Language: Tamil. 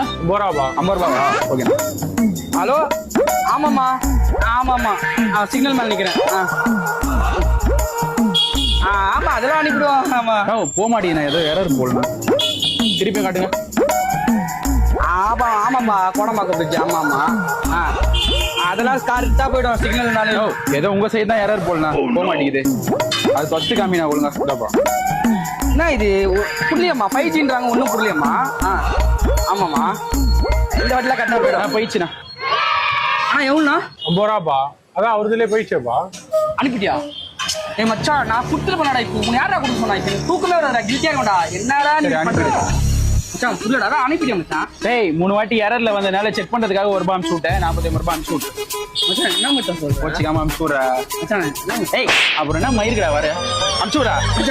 50 ரூபாவா? 50 ரூபாவா? ஓகேண்ணா. ஹலோ, ஆமாம்மா ஆமாம்மா, சிக்னல் மேலே நிற்கிறேன். ஆமாம், அதெல்லாம் அனுப்பிடுவோம். ஆமாம் போக மாட்டேங்கண்ணா, ஏதோ எரர் போடணும். திருப்பி காட்டுங்க. ஆமாம்மா, கோடம்பாக்கம் பிரிட்ஜ். ஆமாம்மா, அதெல்லாம் கரெக்டாக போய்டும் சிக்னல்னாலே. ஏதோ உங்க சைடு தான் எரர் போடலாம், போக மாட்டேங்குது. அது ஃபர்ஸ்ட் காமினா ஒழுங்கா சொல்லுப்பா. என்ன இது புரியலையம்மா, 5Gன்றாங்க, ஒன்றும் புரியலையம்மா. ஆமாம்மா, இந்த வாட்டிலாம் கரெக்டாக போய்டும். போயிடுச்சுண்ணா. எவ்வளோண்ணா? 50 ரூபாப்பா. அதான் அவருதுலேயே போயிடுச்சேப்பா. அனுப்பிட்டியா? மச்சான், நான் குடுத்துட்டு போனாடா. இப்போ உங்க யாரா கொடுக்க சொன்னா? இப்போ தூக்கமே வராதா? கில்ட்டியா இருக்கா? என்னடா நீ பண்ற? மச்சான் புரியலடா, அதான் அனுப்பிட்டியா மச்சான்? டேய் 3 வாட்டி எரர்ல வந்தனால செக் பண்றதுக்காக 1 ரூபாய் அனுப்பிச்சு விட்டேன். 45 ரூபாய் அனுப்பிச்சு விட்டேன். மச்சான் என்ன மச்சான் சொல்ற? வச்சுக்காம அனுப்பிச்சு விட்றா. மச்சான் ஏய் அப்புறம் என்ன மயிருக்கடா வர அனுப்பிச்சு விட்றா. மச்சான்